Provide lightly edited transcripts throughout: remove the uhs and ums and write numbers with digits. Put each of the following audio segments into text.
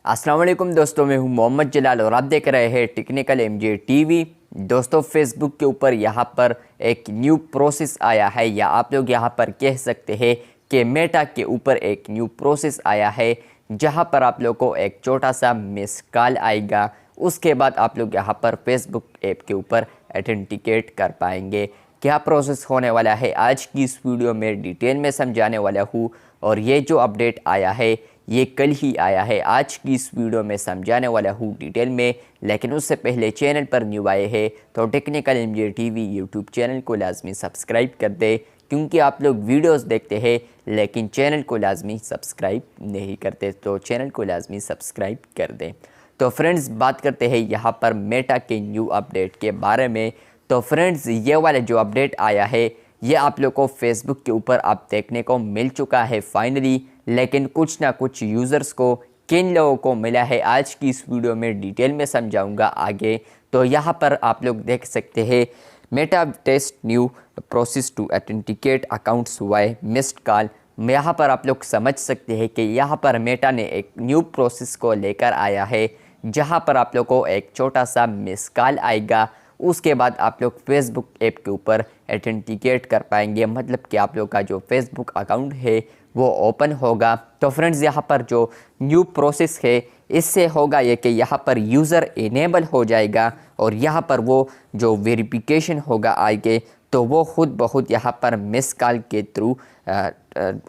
अस्सलाम वालेकुम दोस्तों, मैं हूं मोहम्मद जलाल और आप देख रहे हैं टेक्निकल एमजे टीवी। दोस्तों, फेसबुक के ऊपर यहां पर एक न्यू प्रोसेस आया है, या आप लोग यहां पर कह सकते हैं कि मेटा के ऊपर एक न्यू प्रोसेस आया है, जहां पर आप लोग को एक छोटा सा मिस कॉल आएगा। उसके बाद आप लोग यहां पर फेसबुक ऐप के ऊपर ऑथेंटिकेट कर पाएंगे। क्या प्रोसेस होने वाला है आज की इस वीडियो में डिटेल में समझाने वाला हूँ। और ये जो अपडेट आया है ये कल ही आया है, आज की इस वीडियो में समझाने वाला हूँ डिटेल में। लेकिन उससे पहले चैनल पर न्यू आए हैं तो technical MJ TV YouTube channel को लाजमी सब्सक्राइब कर दे, क्योंकि आप लोग वीडियोस देखते हैं लेकिन चैनल को लाजमी सब्सक्राइब नहीं करते, तो चैनल को लाजमी सब्सक्राइब कर दें। तो फ्रेंड्स, बात करते हैं यहाँ पर मेटा के न्यू अपडेट के बारे में। तो फ्रेंड्स, ये वाला जो अपडेट आया है ये आप लोग को फेसबुक के ऊपर आप देखने को मिल चुका है फाइनली, लेकिन कुछ ना कुछ यूज़र्स को, किन लोगों को मिला है आज की इस वीडियो में डिटेल में समझाऊंगा आगे। तो यहाँ पर आप लोग देख सकते हैं Meta test new process to authenticate accounts via missed call. यहाँ पर आप लोग समझ सकते हैं कि यहाँ पर मेटा ने एक न्यू प्रोसेस को लेकर आया है, जहाँ पर आप लोग को एक छोटा सा मिस कॉल आएगा। उसके बाद आप लोग फेसबुक ऐप के ऊपर ऑथेंटिकेट कर पाएंगे, मतलब कि आप लोग का जो फेसबुक अकाउंट है वो ओपन होगा। तो फ्रेंड्स, यहाँ पर जो न्यू प्रोसेस है इससे होगा ये कि यहाँ पर यूज़र इनेबल हो जाएगा, और यहाँ पर वो जो वेरिफिकेशन होगा आगे तो वो खुद ब खुद यहाँ पर मिस कॉल के थ्रू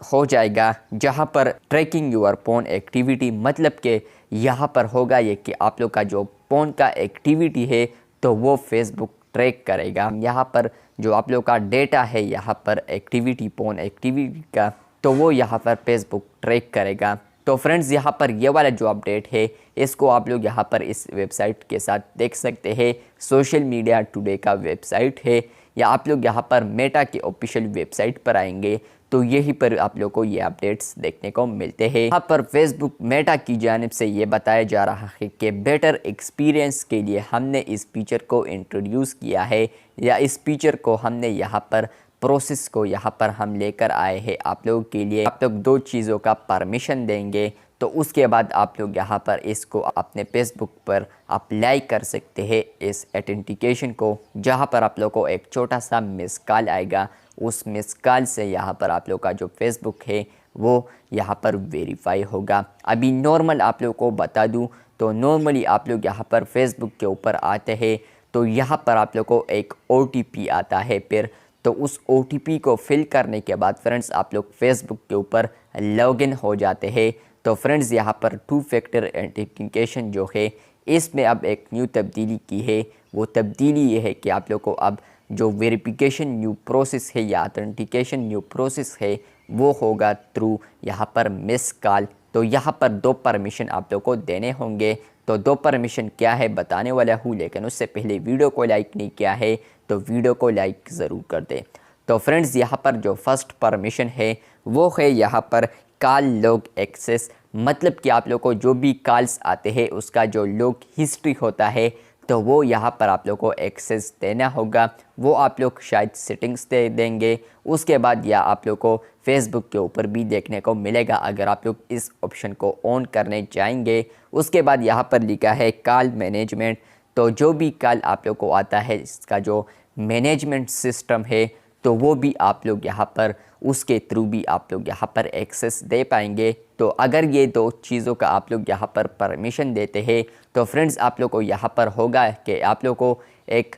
हो जाएगा, जहाँ पर ट्रैकिंग योर फोन एक्टिविटी, मतलब कि यहाँ पर होगा ये कि आप लोग का जो फोन का एक्टिविटी है तो वो फेसबुक ट्रैक करेगा। यहाँ पर जो आप लोग का डेटा है यहाँ पर एक्टिविटी, फोन एक्टिविटी का, तो वो यहाँ पर फेसबुक ट्रैक करेगा। तो फ्रेंड्स, यहाँ पर ये वाला जो अपडेट है इसको आप लोग यहाँ पर इस वेबसाइट के साथ देख सकते हैं। सोशल मीडिया टुडे का वेबसाइट है, या आप लोग यहाँ पर मेटा के ऑफिशियल वेबसाइट पर आएंगे तो यहीं पर आप लोग को ये अपडेट्स देखने को मिलते हैं। यहाँ पर फेसबुक मेटा की जानिब से ये बताया जा रहा है कि बेटर एक्सपीरियंस के लिए हमने इस फीचर को इंट्रोड्यूस किया है, या इस फीचर को हमने यहाँ पर प्रोसेस को यहाँ पर हम लेकर आए हैं आप लोगों के लिए। आप लोग दो चीज़ों का परमिशन देंगे तो उसके बाद आप लोग यहाँ पर इसको अपने फेसबुक पर अप्लाई कर सकते हैं इस ऑथेंटिकेशन को, जहाँ पर आप लोग को एक छोटा सा मिस कॉल आएगा। उस मिस कॉल से यहाँ पर आप लोग का जो फेसबुक है वो यहाँ पर वेरीफाई होगा। अभी नॉर्मल आप लोग को बता दूँ तो नॉर्मली आप लोग यहाँ पर फेसबुक के ऊपर आते हैं तो यहाँ पर आप लोग को एक OTP आता है, फिर तो उस OTP को फिल करने के बाद फ्रेंड्स आप लोग फेसबुक के ऊपर लॉगिन हो जाते हैं। तो फ्रेंड्स, यहाँ पर 2 फैक्टर ऑथेंटिकेशन जो है इसमें अब एक न्यू तब्दीली की है। वो तब्दीली ये है कि आप लोग को अब जो वेरिफिकेशन न्यू प्रोसेस है या ऑथेंटिकेशन न्यू प्रोसेस है वो होगा थ्रू यहाँ पर मिस कॉल। तो यहाँ पर 2 परमिशन आप लोग को देने होंगे। तो 2 परमिशन क्या है बताने वाला हूँ, लेकिन उससे पहले वीडियो को लाइक नहीं किया है तो वीडियो को लाइक ज़रूर कर दें। तो फ्रेंड्स, यहाँ पर जो फर्स्ट परमिशन है वो है यहाँ पर कॉल लॉग एक्सेस, मतलब कि आप लोग को जो भी कॉल्स आते हैं उसका जो लॉग हिस्ट्री होता है तो वो यहाँ पर आप लोग को एक्सेस देना होगा। वो आप लोग शायद सेटिंग्स दे देंगे, उसके बाद या आप लोग को फेसबुक के ऊपर भी देखने को मिलेगा अगर आप लोग इस ऑप्शन को ऑन करने जाएंगे। उसके बाद यहाँ पर लिखा है कॉल मैनेजमेंट, तो जो भी कॉल आप लोग को आता है इसका जो मैनेजमेंट सिस्टम है तो वो भी आप लोग यहाँ पर उसके थ्रू भी आप लोग यहाँ पर एक्सेस दे पाएंगे। तो अगर ये 2 चीज़ों का आप लोग यहाँ पर परमिशन देते हैं तो फ्रेंड्स आप लोग को यहाँ पर होगा कि आप लोग को एक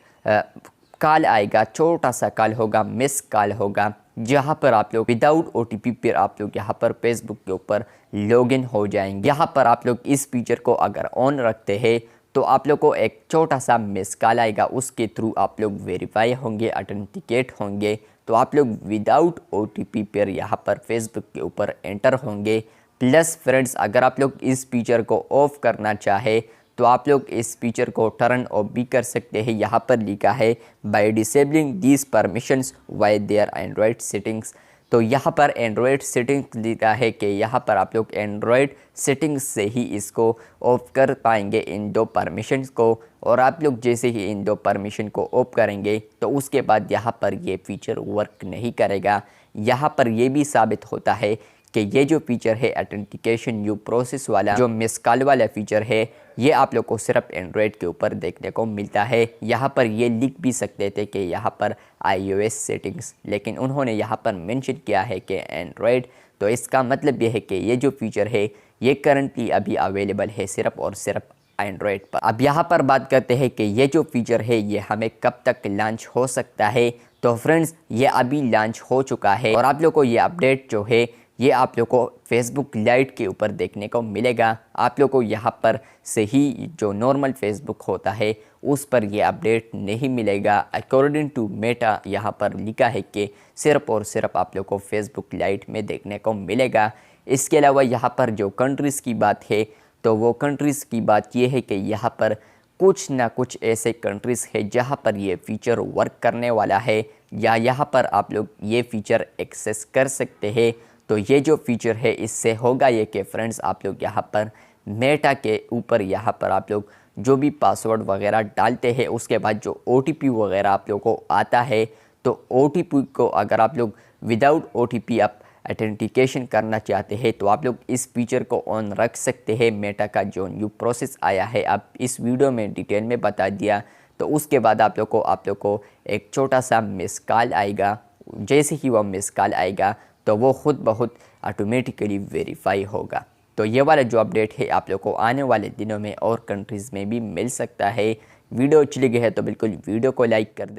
कॉल आएगा, छोटा सा कॉल होगा, मिस कॉल होगा, जहाँ पर आप लोग विदाउट OTP फिर आप लोग यहाँ पर फेसबुक के ऊपर लॉगिन हो जाएंगे। यहाँ पर आप लोग इस फीचर को अगर ऑन रखते हैं तो आप लोग को एक छोटा सा मिस कॉल आएगा, उसके थ्रू आप लोग वेरीफाई होंगे, ऑथेंटिकेट होंगे। तो आप लोग विदाउट OTP पर यहाँ पर फेसबुक के ऊपर एंटर होंगे। प्लस फ्रेंड्स, अगर आप लोग इस फीचर को ऑफ करना चाहे तो आप लोग इस फीचर को टर्न ऑफ भी कर सकते हैं। यहाँ पर लिखा है by disabling these permissions via their Android settings. तो यहाँ पर एंड्रॉयड सेटिंग्स लिखा है कि यहाँ पर आप लोग एंड्रॉयड सेटिंग्स से ही इसको ऑफ कर पाएंगे इन 2 परमिशंस को। और आप लोग जैसे ही इन 2 परमिशन को ऑफ करेंगे तो उसके बाद यहाँ पर ये फीचर वर्क नहीं करेगा। यहाँ पर ये भी साबित होता है कि ये जो फीचर है ऑथेंटिकेशन न्यू प्रोसेस वाला, जो मिस कॉल वाला फीचर है, ये आप लोग को सिर्फ एंड्रॉयड के ऊपर देखने को मिलता है। यहाँ पर ये लिख भी सकते थे कि यहाँ पर iOS सेटिंग्स, लेकिन उन्होंने यहाँ पर मेंशन किया है कि एंड्रॉयड। तो इसका मतलब ये है कि ये जो फीचर है ये करंटली अभी अवेलेबल है सिर्फ और सिर्फ एंड्रॉयड पर। अब यहाँ पर बात करते हैं कि ये जो फीचर है ये हमें कब तक लॉन्च हो सकता है। तो फ्रेंड्स, ये अभी लॉन्च हो चुका है और आप लोग को ये अपडेट जो है ये आप लोग को फेसबुक लाइट के ऊपर देखने को मिलेगा। आप लोग को यहाँ पर से ही जो नॉर्मल फेसबुक होता है उस पर ये अपडेट नहीं मिलेगा। अकॉर्डिंग टू मेटा यहाँ पर लिखा है कि सिर्फ और सिर्फ आप लोग को फेसबुक लाइट में देखने को मिलेगा। इसके अलावा यहाँ पर जो कंट्रीज़ की बात है, तो वो कंट्रीज़ की बात ये है कि यहाँ पर कुछ ना कुछ ऐसे कंट्रीज़ है जहाँ पर ये फ़ीचर वर्क करने वाला है या यहाँ पर आप लोग ये फ़ीचर एक्सेस कर सकते हैं। तो ये जो फीचर है इससे होगा ये कि फ्रेंड्स, आप लोग यहाँ पर मेटा के ऊपर यहाँ पर आप लोग जो भी पासवर्ड वगैरह डालते हैं उसके बाद जो OTP वगैरह आप लोग को आता है, तो OTP को अगर आप लोग विदाउट OTP आप ऑथेंटिकेशन करना चाहते हैं तो आप लोग इस फीचर को ऑन रख सकते हैं। मेटा का जो न्यू प्रोसेस आया है अब इस वीडियो में डिटेल में बता दिया। तो उसके बाद आप लोग को एक छोटा सा मिस कॉल आएगा। जैसे ही वो मिस कॉल आएगा तो वो खुद ब खुद ऑटोमेटिकली वेरीफाई होगा। तो ये वाला जो अपडेट है आप लोग को आने वाले दिनों में और कंट्रीज़ में भी मिल सकता है। वीडियो अच्छी लगी है तो बिल्कुल वीडियो को लाइक कर दे।